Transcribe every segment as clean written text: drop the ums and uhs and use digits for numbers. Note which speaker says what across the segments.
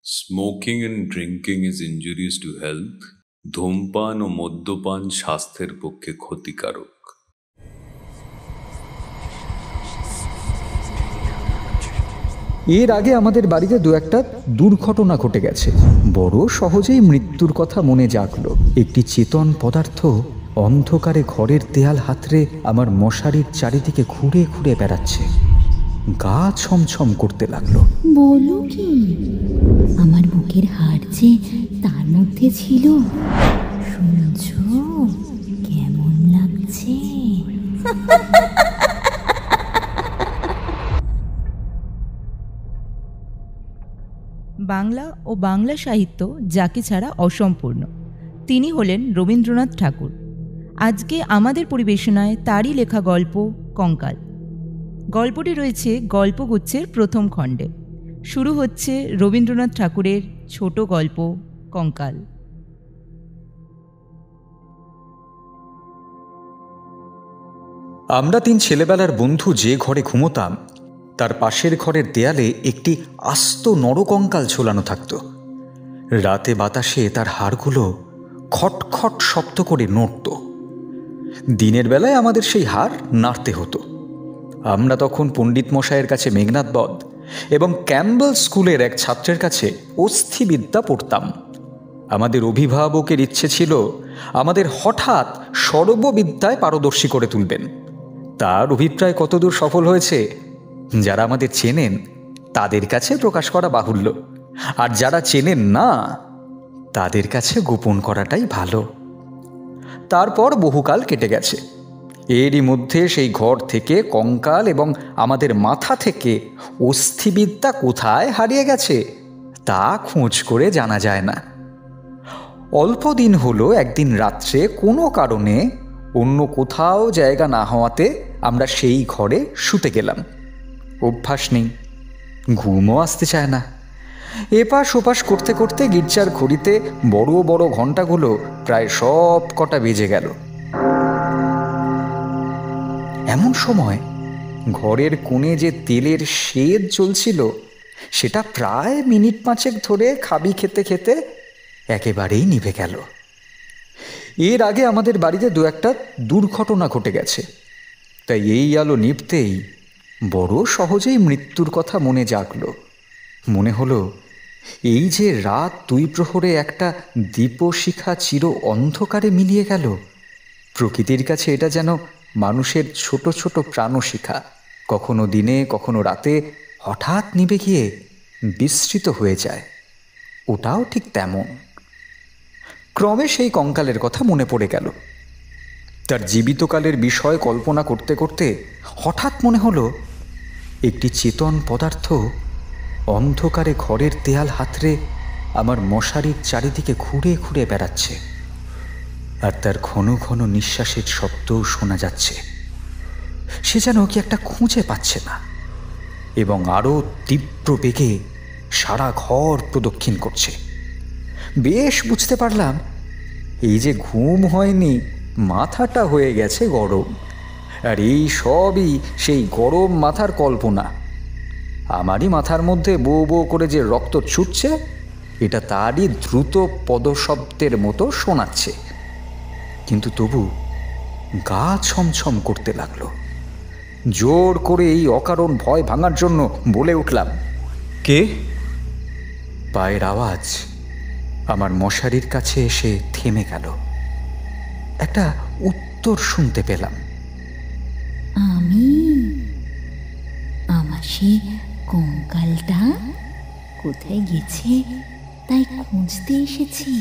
Speaker 1: Smoking and drinking is injurious to health. ধূমপান ও মদ্যপান স্বাস্থ্যের পক্ষে ক্ষতিকারক।
Speaker 2: এর আগে আমাদের বাড়িতে দু একটা দুর্ঘটনা ঘটে গেছে। বড় সহজেই মৃত্যুর কথা মনে জাগলো। একটি চেতন পদার্থ অন্ধকারে ঘরের দেয়াল হাতড়ে আমার মশারির চারিদিকে ঘুরে ঘুরে বেড়াচ্ছে। গা ছমছম করতে লাগলো।
Speaker 3: বলো কি, আমার বুকের হাড় যে তার মধ্যে ছিল। শুনছ কেমন লাগছে?
Speaker 4: বাংলা ও বাংলা সাহিত্য যাকে ছাড়া অসম্পূর্ণ, তিনি হলেন রবীন্দ্রনাথ ঠাকুর। আজকে আমাদের পরিবেশনায় তারই লেখা গল্প কঙ্কাল। গল্পটি রয়েছে গল্পগুচ্ছের প্রথম খণ্ডে। শুরু হচ্ছে রবীন্দ্রনাথ ঠাকুরের ছোট গল্প কঙ্কাল।
Speaker 2: আমরা তিন ছেলেবেলার বন্ধু যে ঘরে ঘুমোতাম তার পাশের ঘরের দেয়ালে একটি আস্ত নরকঙ্কাল ঝোলানো থাকত। রাতে বাতাসে তার হাড়গুলো খটখট শব্দ করে নড়ত। দিনের বেলায় আমাদের সেই হাড় নাড়তে হতো। আমরা তখন পণ্ডিত মশাইয়ের কাছে মেঘনাদ বধ এবং ক্যাম্বেল স্কুলের এক ছাত্রের কাছে অস্থিবিদ্যা পড়তাম। আমাদের অভিভাবকের ইচ্ছে ছিল আমাদের হঠাৎ সর্ববিদ্যায় পারদর্শী করে তুলবেন। তার অভিপ্রায় কতদূর সফল হয়েছে যারা আমাদের চেনেন তাদের কাছে প্রকাশ করা বাহুল্য, আর যারা চেনেন না তাদের কাছে গোপন করাটাই ভালো। তারপর বহুকাল কেটে গেছে। এরই মধ্যে সেই ঘর থেকে কঙ্কাল এবং আমাদের মাথা থেকে অস্থিবিদ্যা কোথায় হারিয়ে গেছে তা খোঁজ করে জানা যায় না। অল্প দিন হলো একদিন রাত্রে কোনো কারণে অন্য কোথাও জায়গা না হওয়াতে আমরা সেই ঘরে শুতে গেলাম। অভ্যাস নেই, ঘুমও আসতে চায় না। এপাশ ওপাশ করতে করতে গির্জার ঘড়িতে বড় বড় ঘণ্টাগুলো প্রায় সব কটা বেজে গেল। এমন সময় ঘরের কোণে যে তেলের শেদ চলছিল সেটা প্রায় মিনিট পাঁচেক ধরে খাবি খেতে খেতে একেবারেই নিভে গেল। এর আগে আমাদের বাড়িতে দু একটা দুর্ঘটনা ঘটে গেছে, তাই এই আলো নিভতেই বড় সহজেই মৃত্যুর কথা মনে জাগলো। মনে হলো এই যে রাত দুই প্রহরে একটা দীপশিখা চির অন্ধকারে মিলিয়ে গেল, প্রকৃতির কাছে এটা যেন মানুষের ছোট ছোট প্রাণশিখা, কখনো দিনে কখনো রাতে হঠাৎ নিভে গিয়ে বিস্মৃত হয়ে যায়। ওটাও ঠিক তেমন। ক্রমে সেই কঙ্কালের কথা মনে পড়ে গেল। তার জীবিতকালের বিষয় কল্পনা করতে করতে হঠাৎ মনে হলো একটি চেতন পদার্থ অন্ধকারে ঘরের দেয়াল হাতড়ে আমার মশারির চারিদিকে ঘুরে ঘুরে বেড়াচ্ছে, আর তার ঘন ঘন নিঃশ্বাসের শব্দও শোনা যাচ্ছে। সে যেন কি একটা খুঁজে পাচ্ছে না এবং আরও তীব্র বেগে সারা ঘর প্রদক্ষিণ করছে। বেশ বুঝতে পারলাম এই যে ঘুম হয়নি, মাথাটা হয়ে গেছে গরম, আর এই সবই সেই গরম মাথার কল্পনা। আমারই মাথার মধ্যে বো বো করে যে রক্ত ছুটছে এটা তারই দ্রুত পদশব্দের মতো শোনাচ্ছে। কিন্তু তবু গা ছমছম করতে লাগলো। জোর করে এই অকারণ ভয় ভাঙার জন্য বলে উঠলাম, কে? পায়ের আওয়াজ আমার মশারির কাছে এসে থেমে গেল। একটা উত্তর শুনতে পেলাম,
Speaker 3: আমি। আমার সে কঙ্কালটা কোথায় গেছে তাই খুঁজতে এসেছি।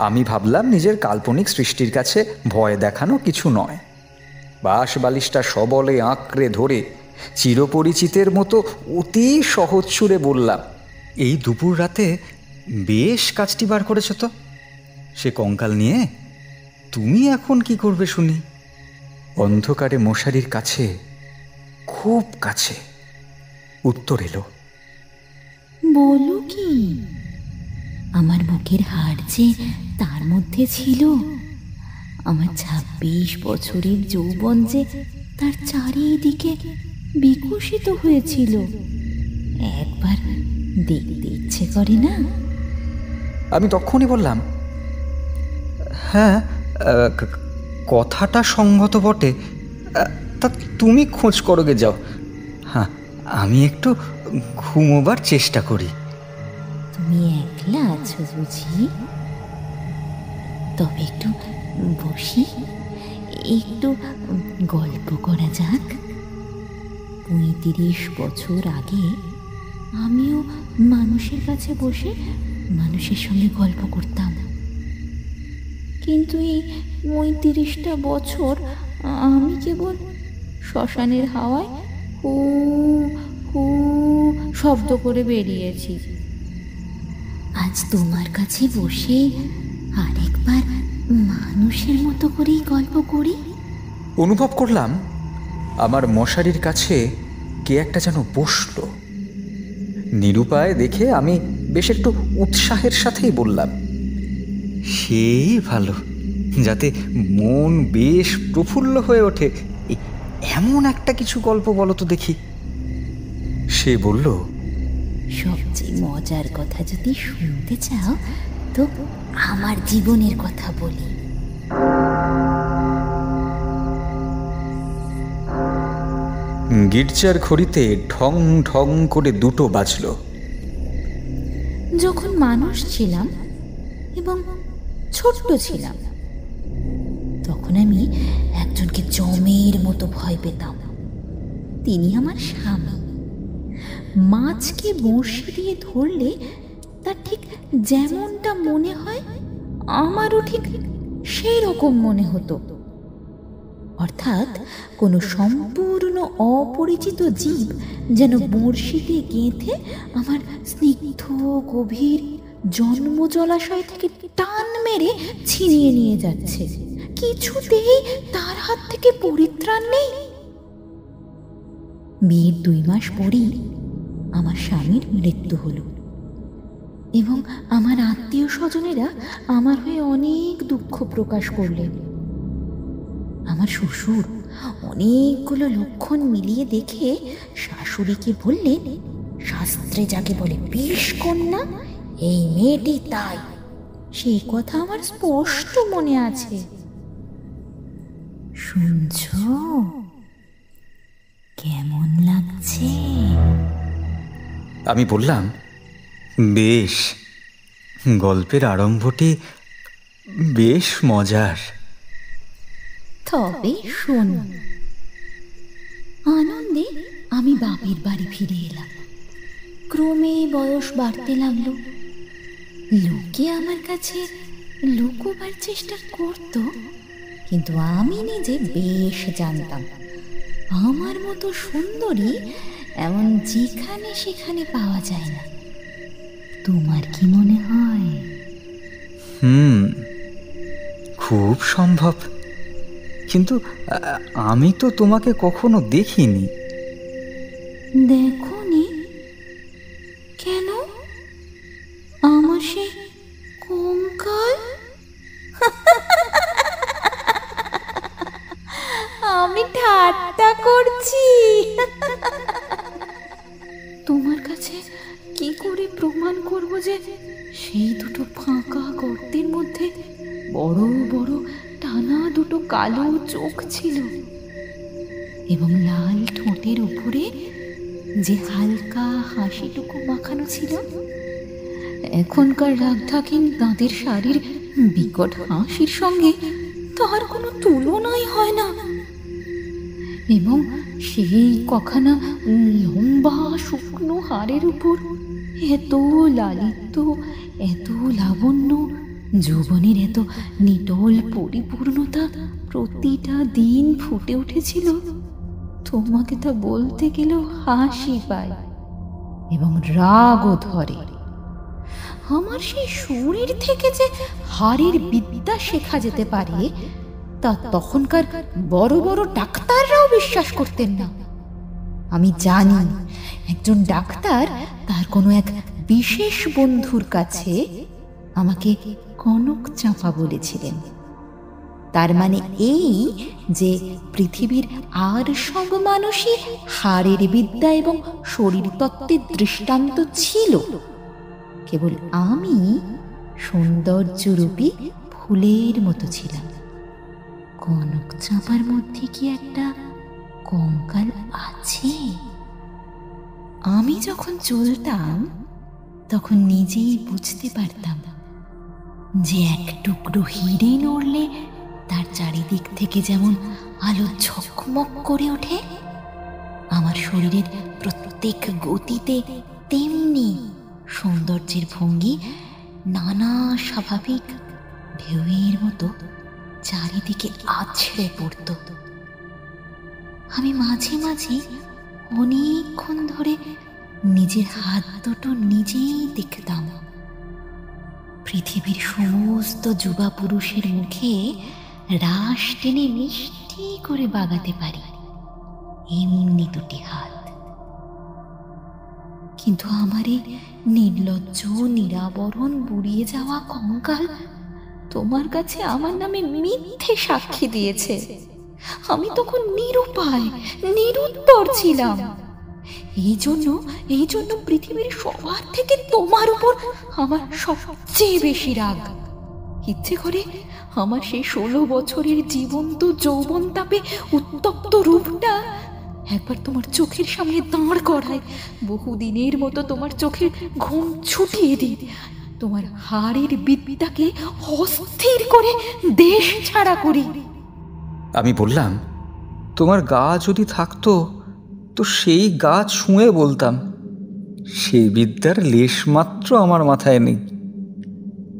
Speaker 2: আমি ভাবলাম নিজের কাল্পনিক সৃষ্টির কাছে ভয় দেখানো কিছু নয়। বাঁশ বালিশটা সবলে আঁকড়ে ধরে চিরপরিচিতের মতো অতি সহজ সুরে বললাম, এই দুপুর রাতে বেশ কাজটি বার করেছ তো। সে কঙ্কাল নিয়ে তুমি এখন কি করবে শুনি? অন্ধকারে মশারির কাছে, খুব কাছে উত্তর এলো,
Speaker 3: বলো কি, আমার বুকের হাড় যে তার মধ্যে ছিল। আমার ২৬ বছরের যৌবন যে তার চারিদিকে বিকশিত হয়েছিল। একবার দেখতে ইচ্ছে করে না?
Speaker 2: আমি তখনই বললাম, হ্যাঁ, কথাটা সঙ্গত বটে, তা তুমি খোঁজ করোগে যাও, হ্যাঁ আমি একটু ঘুমোবার চেষ্টা করি।
Speaker 3: তুমি একলা আছো বুঝি? তবে একটু বসি, একটু গল্প করা যাক। 35 বছর আগে আমিও মানুষের কাছে বসে মানুষের সঙ্গে গল্প করতাম, কিন্তু এই 35টা বছর আমি কেবল শ্মশানের হাওয়ায় হু হু শব্দ করে বেরিয়েছি। আজ তোমার কাছে বসে আরেকবার মানুষের মতো করেই গল্প করি।
Speaker 2: অনুভব করলাম আমার মশারির কাছে কে একটা যেন বসল। নিরুপায় দেখে আমি বেশ একটু উৎসাহের সাথেই বললাম, সেই ভালো, যাতে মন বেশ প্রফুল্ল হয়ে ওঠে, এমন একটা কিছু গল্প বলো তো দেখি। সে বলল,
Speaker 3: সবচেয়ে মজার কথা যদি শুনতে চাও তো আমার জীবনের কথা বলি।
Speaker 2: গির্জার ঘড়িতে ঢং ঢং করে 2টো বাজল।
Speaker 3: যখন মানুষ ছিলাম এবং ছোট্ট ছিলাম, তখন আমি একজনকে জমের মতো ভয় পেতাম। তিনি আমার স্বামী। মাছকে বঁড়শি দিয়ে ধরলে তার ঠিক যেমনটা মনে হয়, আমারও ঠিক সেই রকম মনে হতো। অর্থাৎ কোনো সম্পূর্ণ অপরিচিত জীব যেন বঁড়শিতে গেঁথে আমার স্নিগ্ধ গভীর জন্ম জলাশয় থেকে টান মেরে ছিনিয়ে নিয়ে যাচ্ছে, কিছুতেই তার হাত থেকে পরিত্রাণ নেই। বিয়ের 2 মাস পরেই আমার স্বামীর মৃত্যু হলো এবং আমার আত্মীয় স্বজনেরা আমার হয়ে অনেক দুঃখ প্রকাশ করলেন। আমার শ্বশুর অনেকগুলো লক্ষণ মিলিয়ে দেখে শাশুড়িকে বললেন, শাস্ত্রে যাকে বলে বিষ কন্যা, এই মেয়েটি তাই। সেই কথা আমার স্পষ্ট মনে আছে। শুনছো? কেমন লাগছে?
Speaker 2: আমি বললাম, বেশ, গল্পের আরম্ভটি বেশ মজার।
Speaker 3: তবে শোনো। আনন্দে আমি বাপের বাড়ি ফিরে এলাম। ক্রমে বয়স বাড়তে লাগলো। লোকে আমার কাছে লুকোবার চেষ্টা করত, কিন্তু আমি নিজে বেশ জানতাম আমার মতো সুন্দরী এমন যেখানে সেখানে পাওয়া যায় না। তোমার কি মনে হয়?
Speaker 2: খুব সম্ভব, কিন্তু আমি তো তোমাকে কখনো দেখিনি।
Speaker 3: দেখোনি? কেন? আমার সে কঙ্কাল? আমি ঠাট্টা করছি। তোমার কাছে কি করে প্রমাণ করব যে সেই 2টো ফাঁকা গর্তের মধ্যে বড় বড় টানা 2টো কালো চোখ ছিল এবং লাল ঠোঁটের উপরে যে হালকা হাসিটুকু মাখানো ছিল? এখনকার রাগঢাকিন দাঁতের শাড়ির বিকট হাসির সঙ্গে তার কোনো তুলনাই হয় না। এবং সেই কখানা লম্বা শুকনো হাড়ের উপর এত লালিত্য, এত লাবণ্য, যৌবনের এত নিটল পরিপূর্ণতা প্রতিটা দিন ফুটে উঠেছিল, তোমাকে তা বলতে গেলেও হাসি পায় এবং রাগও ধরে। আমার সেই শরীর থেকে যে হাড়ের বিদ্যা শেখা যেতে পারে তা তখনকার বড় বড় ডাক্তাররাও বিশ্বাস করতেন না। আমি জানি একজন ডাক্তার তার কোনো এক বিশেষ বন্ধুর কাছে আমাকে কনক চাঁপা বলেছিলেন। তার মানে এই যে পৃথিবীর আর সব মানুষই হাড়ের বিদ্যা এবং শরীর তত্ত্বের দৃষ্টান্ত ছিল, কেবল আমি সৌন্দর্যরূপী ফুলের মতো ছিলাম। কনক চাঁপার মধ্যে কি একটা কঙ্কাল আছে? আমি যখন চলতাম তখন নিজেই বুঝতে পারতাম যে এক টুকরো হিরে নড়লে তার চারিদিক থেকে যেমন আলো ঝকমক করে ওঠে, আমার শরীরের প্রত্যেক গতিতে তেমনি সৌন্দর্যের ভঙ্গি নানা স্বাভাবিক ঢেউয়ের মতো চারিদিকে আছড়ে পড়ত। আমি মাঝে মাঝে অনেকক্ষণ ধরে নিজের হাত দুটো নিজেই দেখতাম। পৃথিবীর সমস্ত যুবা পুরুষের মুখে রাশ টেনে মিষ্টি করে বাগাতে পারি এমনি দুটি হাত। কিন্তু আমার এই নির্লজ্জ নিরাবরণ বুড়িয়ে যাওয়া কঙ্কাল তোমার কাছে আমার নামে মিথ্যে সাক্ষী দিয়েছে। আমি তখন নিরুপায়, নিরুত্তর ছিলাম। এই জন্য পৃথিবীর সবার থেকে তোমার উপর আমার সবচেয়ে বেশি রাগ। ইচ্ছে করে আমার সেই 16 বছরের জীবন্ত যৌবন তাপে উত্তপ্ত রূপটা একবার তোমার চোখের সামনে দাঁড় করায়, বহুদিনের মতো তোমার চোখের ঘুম ছুটিয়ে দিই, তোমার হাড়ের বিদ্যাকে অস্থির করে দেশ ছাড়া করি।
Speaker 2: আমি বললাম, তোমার গা যদি থাকতো তো সেই গা ছুঁয়ে বলতাম। সেই বিদ্যার লেশমাত্র আমার মাথায় নেই।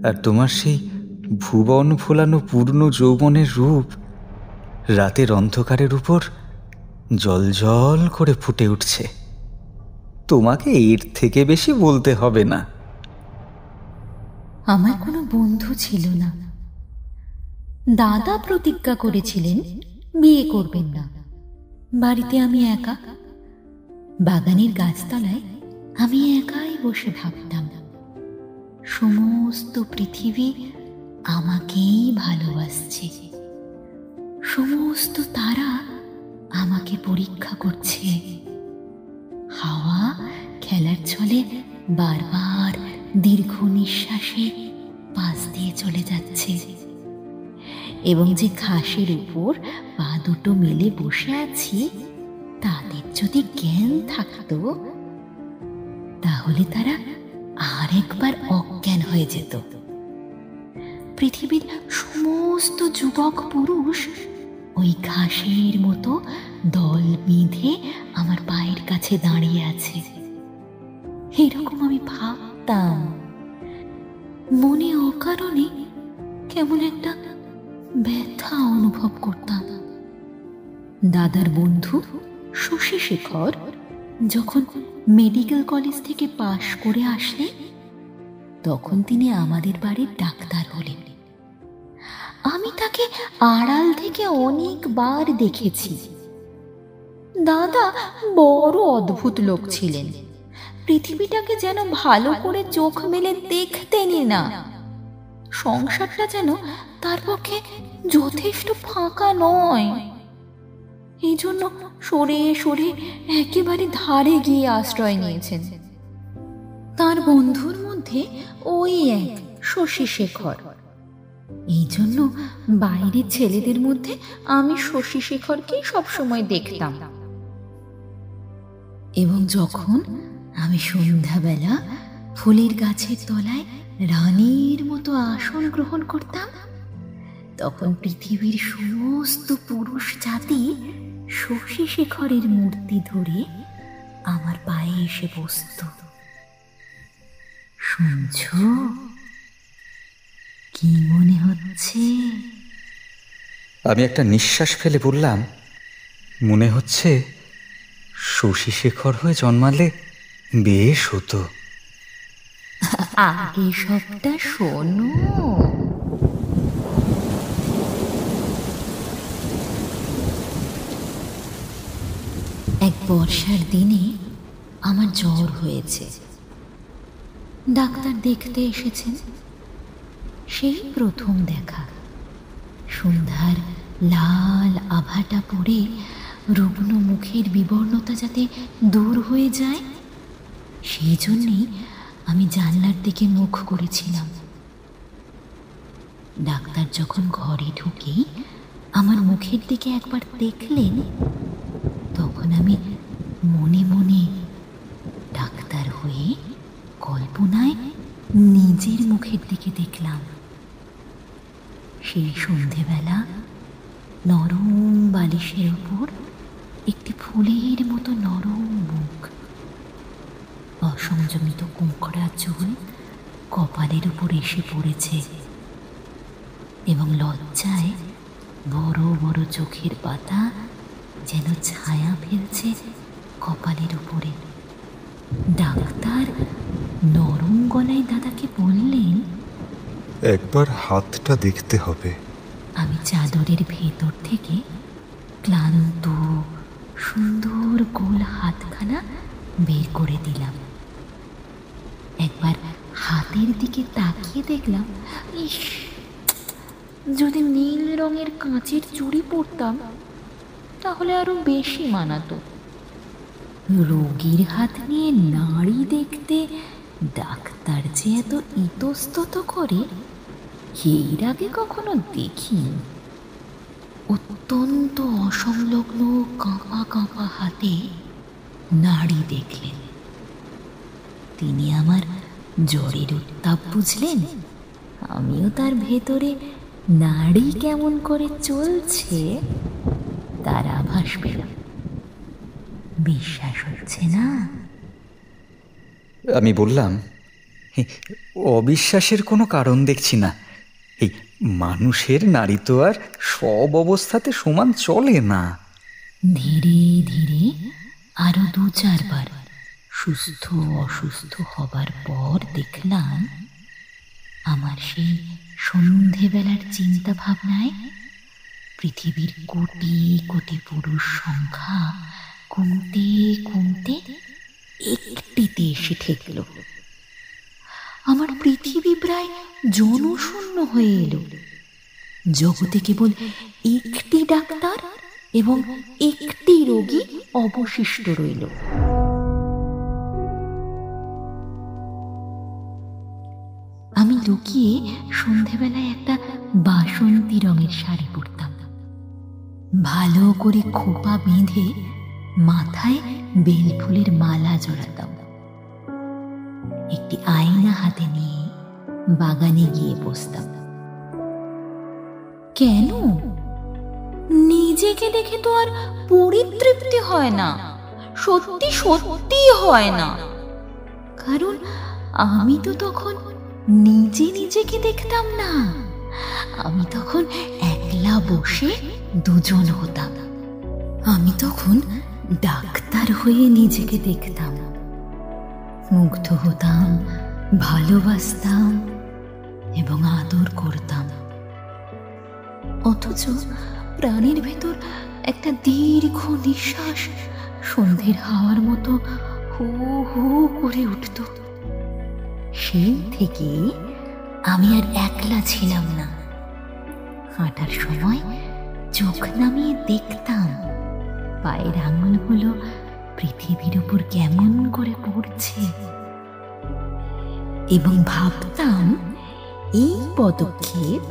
Speaker 2: আর তোমার সেই ভুবন ফোলানো পূর্ণ যৌবনের রূপ রাতের অন্ধকারের উপর জলজল করে ফুটে উঠছে। তোমাকে এর থেকে বেশি বলতে হবে না।
Speaker 3: আমার কোনো বন্ধু ছিল না। দাদা প্রতিজ্ঞা করেছিলেন বিয়ে করবেন না। বাড়িতে আমি একা, বাগানের গাছতলায় আমি একাই বসে ভাবতাম, সমস্ত পৃথিবী আমাকেই ভালোবাসছে, সমস্ত তারা আমাকে পরীক্ষা করছে। হাওয়া খেলার ছলে বারবার দীর্ঘ নিঃশ্বাসে পাশ দিয়ে চলে যাচ্ছে, এবং যে ঘাসের উপর পা দুটো মেলে বসে আছি তাদের যদি জ্ঞান থাকতো তাহলে তারা আরেকবার অজ্ঞান হয়ে যেত। পৃথিবীর সমস্ত যুবক পুরুষ ওই ঘাসের মতো দল বেঁধে আমার পায়ের কাছে দাঁড়িয়ে আছে। এরকম আমি ভাবতাম। মনে অকারণে কেমন একটা ব্যথা অনুভব করতাম। দাদার বন্ধু শশী শেখর যখন মেডিকেল কলেজ থেকে পাশ করে আসলেন তখন তিনি আমাদের বাড়ির ডাক্তার হলেন। আমি তাকে আড়াল থেকে অনেকবার দেখেছি। দাদা বড় অদ্ভুত লোক ছিলেন। পৃথিবীটাকে যেন ভালো করে চোখ মেলে দেখতেনই না। সংসারটা যেন তার পক্ষে যথেষ্ট ফাঁকা নয়। এই জন্য সরে সরে একেবারে ধারে গিয়ে আশ্রয় নিয়েছেন। তার বন্ধুর মধ্যে ওই এক শশী শেখর। এই জন্য বাইরের ছেলেদের মধ্যে আমি শশী শেখরকেই সবসময় দেখতাম। এবং যখন আমি সন্ধ্যাবেলা ফুলের গাছের তলায় রানীর মতো আসন গ্রহণ করতাম তখন পৃথিবীর সমস্ত পুরুষ জাতি শশী শেখরের মূর্তি ধরে আমার পায়ে এসে বসত। শুনছ? কি মনে হচ্ছে?
Speaker 2: আমি একটা নিঃশ্বাস ফেলে বললাম, মনে হচ্ছে শশী শেখর হয়ে জন্মালে বেশ হতো।
Speaker 3: আগে সবটা শোনো। এক বর্ষার দিনে আমার জ্বর হয়েছে। ডাক্তার দেখতে এসেছেন। সেই প্রথম দেখা। সন্ধ্যার লাল আভাটা পড়ে রুগ্ন মুখের বিবর্ণতা যাতে দূর হয়ে যায়, সেই জন্যেই আমি জানলার দিকে মুখ করেছিলাম। ডাক্তার যখন ঘরে ঢুকে আমার মুখের দিকে একবার দেখলেন, তখন আমি মনে মনে ডাক্তার হয়ে কল্পনায় নিজের মুখের দিকে দেখলাম। সেই সন্ধেবেলা নরম বালিশের উপর একটি ফুলের মতো নরম মুখ, অসংযমিত কুঁকড়া চুল কপালের উপর এসে পড়েছে এবং লজ্জায় বড় বড় চোখের পাতা যেন ছায়া ফেলছে কপালের উপরে। ডাক্তার নরম গলায় দাদাকে বললেন,
Speaker 5: একবার হাতটা দেখতে হবে।
Speaker 3: আমি চাদরের ভেতর থেকে ক্লান্ত সুন্দর গোল হাতখানা বের করে দিলাম। একবার হাতের দিকে তাকিয়ে দেখলাম, ইস, যদি নীল রঙের কাঁচের চুড়ি পরতাম তাহলে আরো বেশি মানাতো। রোগীর হাত নিয়ে নাড়ি দেখতে ডাক্তার যে এত ইতস্তত করে এর আগে কখনো দেখিনি। অত্যন্ত অসংলগ্ন কাঁপা কাঁপা হাতে নাড়ি দেখলেন। তিনি আমার জ্বরের উত্তাপ বুঝলেন, আমিও তার ভেতরে নাড়ি কেমন করে চলছে তার আভাস পেলাম। বিশ্বাস হচ্ছে না?
Speaker 2: আমি বললাম, অবিশ্বাসের কোনো কারণ দেখছি না। এই মানুষের নাড়ি তো আর সব অবস্থাতে সমান চলে না।
Speaker 3: ধীরে ধীরে আরো 2-4 বার সুস্থ অসুস্থ হবার পর দেখলাম আমার সেই সন্ধেবেলার চিন্তা ভাবনায় পৃথিবীর কোটি কোটি পুরুষ সংখ্যা কমতে কমতে একটিতে এসে ঠেকল। আমার পৃথিবী প্রায় জনশূন্য হয়ে এলো। জগতে কেবল একটি ডাক্তার এবং একটি রোগী অবশিষ্ট রইল। আমি লুকিয়ে সন্ধেবেলায় একটা বাসন্তী রঙের শাড়ি পরতাম। ভালো করে খোপা বেঁধে মাথায় বেলফুলের মালা জড়াতাম। একটি আয়না হাতে নিয়ে বাগানে গিয়ে বসতাম। কেন? নিজেকে দেখে তো আর পরিতৃপ্তি হয় না, সত্যি সত্যি হয় না। কারণ আমি তো তখন নিজে নিজেকে দেখতাম না, আমি তখন একলা বসে দুজন হতাম। আমি তখন ডাক্তার হয়ে নিজেকে দেখতাম, মুগ্ধ হতাম, ভালোবাসতাম এবং আদর করতাম। অথচ প্রাণের ভেতর একটা দীর্ঘ নিঃশ্বাস সন্ধ্যের হাওয়ার মতো হু হু করে উঠত। সেই থেকে আমি আর একলা ছিলাম না। হাঁটার সময় চোখ নামিয়ে দেখতাম পায়ের আঙুলগুলো পৃথিবীর উপর কেমন করে পড়ছে এবং ভাবতাম এই পদক্ষেপ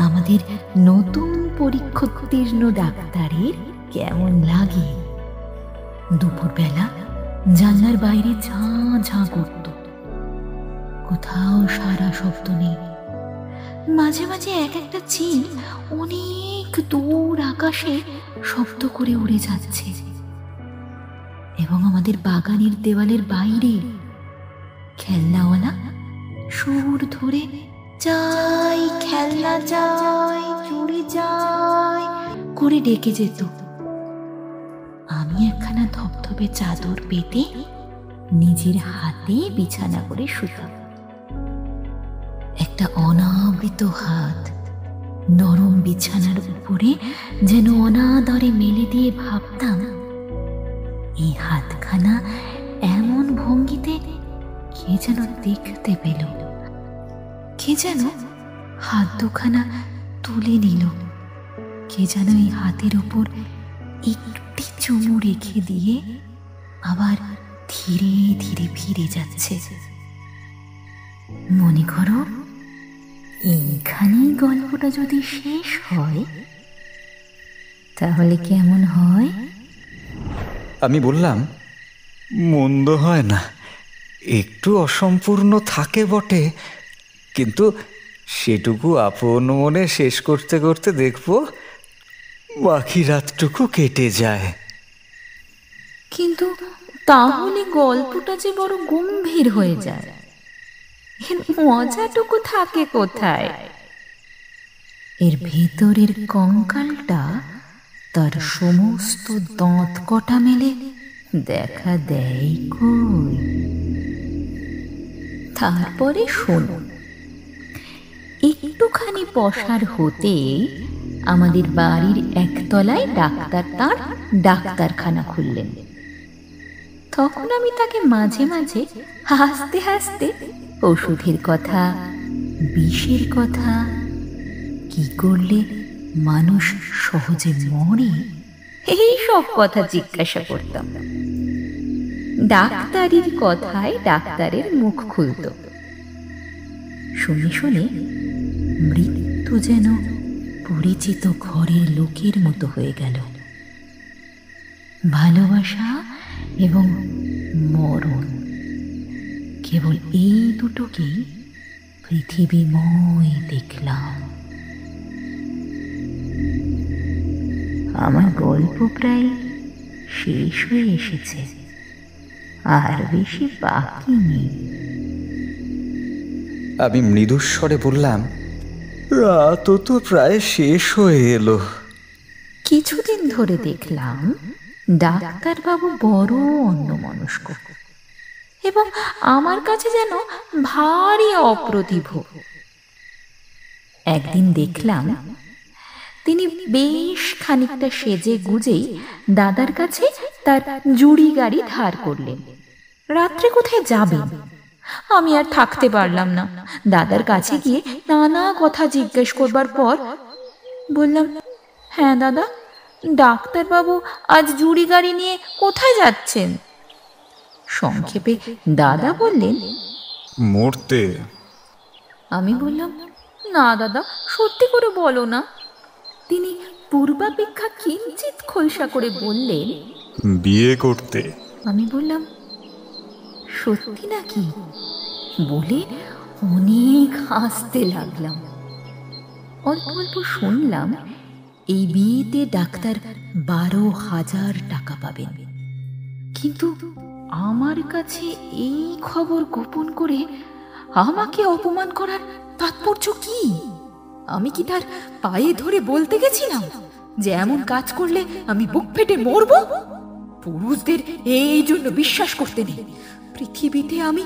Speaker 3: আমাদের নতুন পরীক্ষোত্তীর্ণ ডাক্তারের কেমন লাগে। দুপুরবেলা জানলার বাইরে ঝাঁ ঝাঁ করত, কোথাও সারা শব্দ নেই। মাঝে মাঝে এক একটা চিল অনেক দূর আকাশে শব্দ করে উড়ে যাচ্ছে এবং আমাদের বাগানের দেওয়ালের বাইরে খেলনাওয়ালা সুর ধরে চাই খেলনা চাই চুড়ি চাই করে ডেকে যেত। আমি একখানা ধবধবে চাদর পেতে নিজের হাতে বিছানা করে শুতাম। একটা অনাবৃত হাত নরম বিছানার উপরে যেন অনাদরে মেলে দিয়ে ভাবতাম এই হাতখানা এমন ভঙ্গিতে কে যেন দেখতে পেল, কে যেন হাত দুখানা তুলে নিল কে যেন এই হাতের ওপর একটি চুমু রেখে দিয়ে আবার ধীরে ধীরে ফিরে যাচ্ছে। মনে করো এইখানেই গল্পটা যদি শেষ হয় তাহলে কেমন হয়?
Speaker 2: আমি বললাম, মন্দ হয় না, একটু অসম্পূর্ণ থাকে বটে, কিন্তু সেটুকু আপন মনে শেষ করতে করতে দেখব বাকি রাতটুকু কেটে যায়।
Speaker 3: কিন্তু তাহলে গল্পটা যে বড় গম্ভীর হয়ে যায়, এর মজাটুকু থাকে কোথায়? এর ভেতরের কঙ্কালটা তার সমস্ত দাঁত কটা মেলে দেখা দেয় কই? তারপরে শোনো, একটুখানি পসার হতে আমাদের বাড়ির একতলায় ডাক্তার তার ডাক্তারখানা খুললেন। তখন আমি তাকে মাঝে মাঝে হাসতে হাসতে ওষুধের কথা, বিষের কথা, কি করলে মানুষ সহজে মরে, এই সব কথা জিজ্ঞাসা করতাম। ডাক্তারির কথায় ডাক্তারের মুখ খুলত। শুনে শুনে মৃত্যু যেন পরিচিত ঘরের লোকের মতো হয়ে গেল। ভালোবাসা এবং মরণ, কেবল এই দুটোকেই পৃথিবীময় দেখলাম। আমার গল্প প্রায় শেষ হয়ে এসেছে, আর বেশি বাকি নেই।
Speaker 2: আমি মৃদুস্বরে বললাম, রাতও তো প্রায় শেষ হয়ে এলো।
Speaker 3: কিছুদিন ধরে দেখলাম ডাক্তারবাবু বড় অন্যমনস্ক এবং আমার কাছে যেন ভারী অপ্রতিভ। একদিন দেখলাম তিনি বেশ খানিকটা সেজে গুজেই দাদার কাছে তার জুড়ি গাড়ি ধার করলেন। রাত্রে কোথায় যাবেন? আমি আর থাকতে পারলাম না। দাদার কাছে গিয়ে নানা কথা জিজ্ঞেস করবার পর বললাম, হ্যাঁ দাদা, ডাক্তারবাবু আজ জুড়ি গাড়ি নিয়ে কোথায় যাচ্ছেন? সংক্ষেপে দাদা বললেন,
Speaker 5: মরতে।
Speaker 3: আমি বললাম, না দাদা, সত্যি করে বলো না। তিনি পূর্বাপেক্ষা কিঞ্চিত খোলসা করে বললেন,
Speaker 5: বিয়ে করতে।
Speaker 3: আমি বললাম, সত্যি নাকি? বলে অনেক হাসতে লাগলাম। অল্প অল্প শুনলাম এই বিয়েতে ডাক্তার 12,000 টাকা পাবেন। কিন্তু আমার কাছে এই খবর গোপন করে আমাকে অপমান করার তাৎপর্য কি? আমি কি তার পায়ে ধরে বলতে গেছিলাম যে এমন কাজ করলে আমি বুক ফেটে মরব? পুরুষদের এই জন্য বিশ্বাস করতে নেই। পৃথিবীতে আমি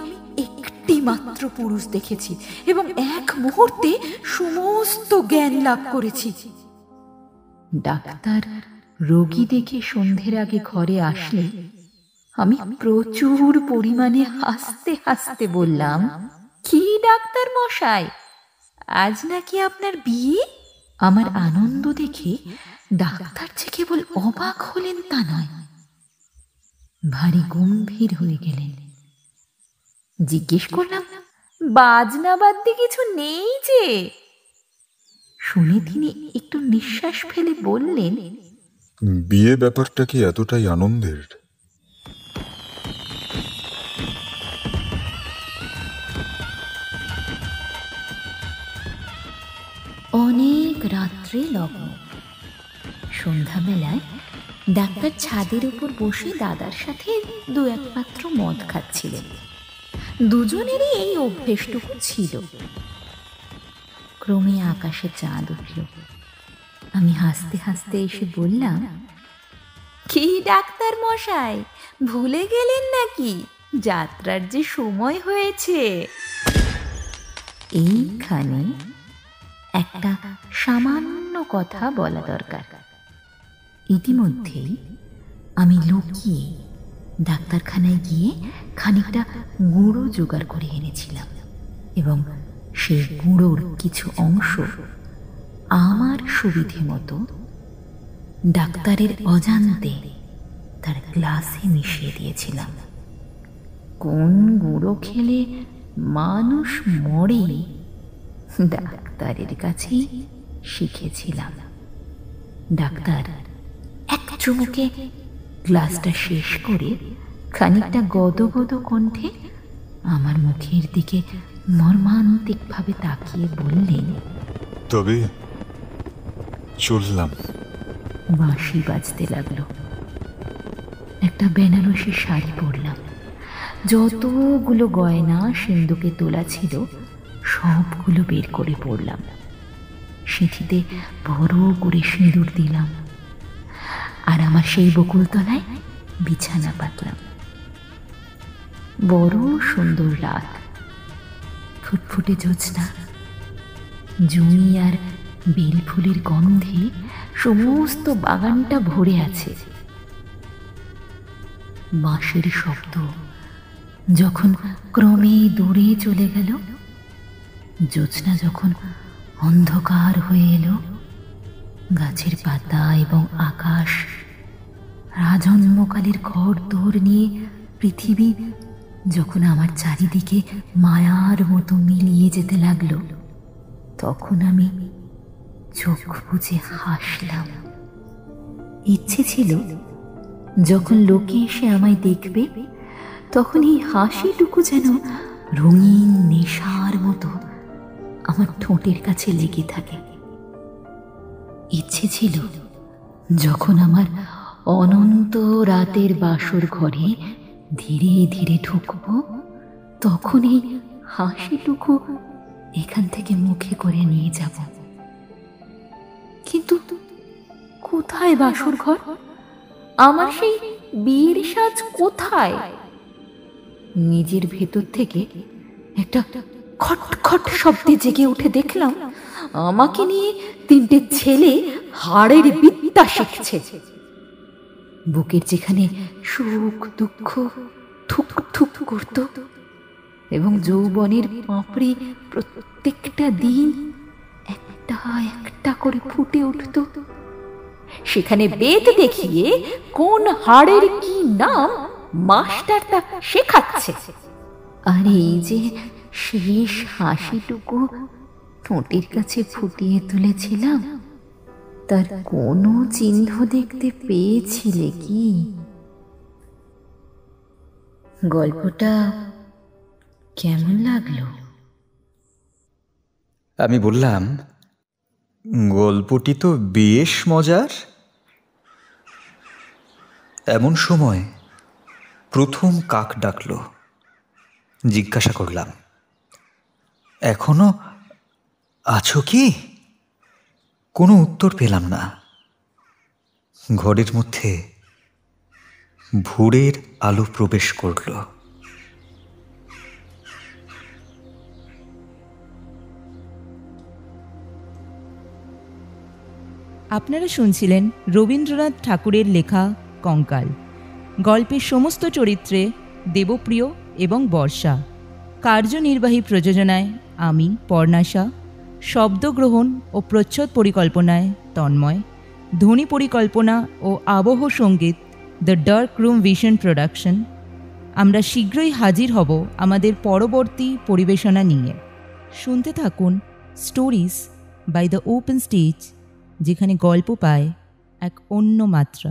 Speaker 3: একটি মাত্র পুরুষ দেখেছি এবং এক মুহূর্তে সমস্ত জ্ঞান লাভ করেছি। ডাক্তার রোগী দেখে সন্ধ্যের আগে ঘরে আসলে আমি প্রচুর পরিমাণে হাসতে হাসতে বললাম, কি ডাক্তার মশাই, আজ নাকি আপনার বিয়ে? আমার আনন্দ দেখে ডাক্তার যে কেবল অবাক হলেন তা নয়, ভারী গম্ভীর হয়ে গেলেন। জিজ্ঞেস করলাম, বাজনা বাদ্যে কিছু নেই যে? শুনে তিনি একটু নিঃশ্বাস ফেলে বললেন,
Speaker 5: বিয়ে ব্যাপারটা কি এতটাই আনন্দের?
Speaker 3: অনেক রাত্রে লগ্ন। সন্ধ্যাবেলায় ডাক্তার ছাদের উপর বসে দাদার সাথে 2-1 পাত্র মদ খাচ্ছিলেন। দুজনেরই এই অভ্যেসটুকু ছিল। ক্রমে আকাশে চাঁদ উঠল। আমি হাসতে হাসতে এসে বললাম, কি ডাক্তার মশাই, ভুলে গেলেন নাকি যাত্রার যে সময় হয়েছে? এইখানে একটা সামান্য কথা বলা দরকার। ইতিমধ্যেই আমি লুকিয়ে ডাক্তারখানায় গিয়ে খানিকটা গুঁড়ো জোগাড় করে এনেছিলাম এবং সেই গুঁড়োর কিছু অংশ আমার সুবিধে মতো ডাক্তারের অজান্তে তার গ্লাসে মিশিয়ে দিয়েছিলাম। কোন গুঁড়ো খেলে মানুষ মরে ডাক্তারের কাছেই শিখেছিলাম। ডাক্তার এক চুমুকে গ্লাসটা শেষ করে খানিকটা গদগদ কণ্ঠে আমার মুখের দিকে মর্মান্তিকভাবে তাকিয়ে বললেন,
Speaker 5: তবে চললাম।
Speaker 3: বাঁশি বাজতে লাগলো। একটা বেনারসি শাড়ি পরলাম। যতগুলো গয়না সিন্ধুকে তোলা ছিল সবগুলো বের করে পরলাম। সিঁথিতে বড় করে সিঁদুর দিলাম, আর আমার সেই বকুলতলায় বিছানা পাতলাম। বড় সুন্দর রাত, ফুটফুটে জ্যোৎস্না, জুঁই আর বেলফুলের গন্ধে সমস্ত বাগানটা ভরে আছে। বাঁশির শব্দ যখন ক্রমে দূরে চলে গেল, জ্যোৎস্না যখন অন্ধকার হয়ে এলো, গাছের পাতা এবং আকাশ রাজন্মকালের ঘরদোর নিয়ে পৃথিবী যখন আমার চারিদিকে মায়ার মতো মিলিয়ে যেতে লাগলো, তখন আমি চোখ বুজে হাসলাম। ইচ্ছে ছিল যখন লোকে এসে আমায় দেখবে, তখন এই হাসিটুকু যেন রঙিন নেশার মতো আমার ঠোঁটের কাছে লেগে থাকে। ইচ্ছে ছিল যখন আমার অনন্ত রাতের বাসর ঘরে ধীরে ধীরে ঢুকবো, তখন এই হাসিটুকু এখান থেকে মুখে করে নিয়ে যাব। কিন্তু কোথায় বাসর ঘর? আমার সেই বিয়ের সাজ কোথায়? নিজের ভেতর থেকে একটা খটখট শব্দে জেগে উঠে দেখলাম আমাকে নিয়ে তিনটে ছেলে হাড়ের বিদ্যা শিখছে। বুকের যেখানে সুখ দুঃখ থুক থুক করত এবং যৌবনের পাপড়ি প্রত্যেকটা দিন একটা একটা করে ফুটে উঠত, সেখানে বেদ দেখিয়ে কোন হাড়ের কি নাম মাস্টার তা শেখাচ্ছে। আর এই যে শেষ হাসিটুকু ঠোঁটের কাছে ফুটিয়ে তুলেছিলাম, তার কোনো চিহ্ন দেখতে পেয়েছিলে কি? গল্পটা কেমন লাগলো?
Speaker 2: আমি বললাম, গল্পটি তো বেশ মজার। এমন সময় প্রথম কাক ডাকলো। জিজ্ঞাসা করলাম, এখনো আছো কি? কোনো উত্তর পেলাম না। ঘরের মধ্যে ভোরের আলো প্রবেশ করল।
Speaker 4: আপনারা শুনছিলেন রবীন্দ্রনাথ ঠাকুরের লেখা কঙ্কাল। গল্পের সমস্ত চরিত্রে দেবপ্রিয় এবং বর্ষা। কার্যনির্বাহী প্রযোজনায় আমি পর্ণাশা, শব্দগ্রহণ ও প্রচ্ছদ পরিকল্পনায় তন্ময়, ধ্বনি পরিকল্পনা ও আবহ সঙ্গীত the dark room vision production. আমরা শীঘ্রই হাজির হব আমাদের পরবর্তী পরিবেশনা নিয়ে। শুনতে থাকুন stories by the open stage, যেখানে গল্প পায় এক অন্য মাত্রা।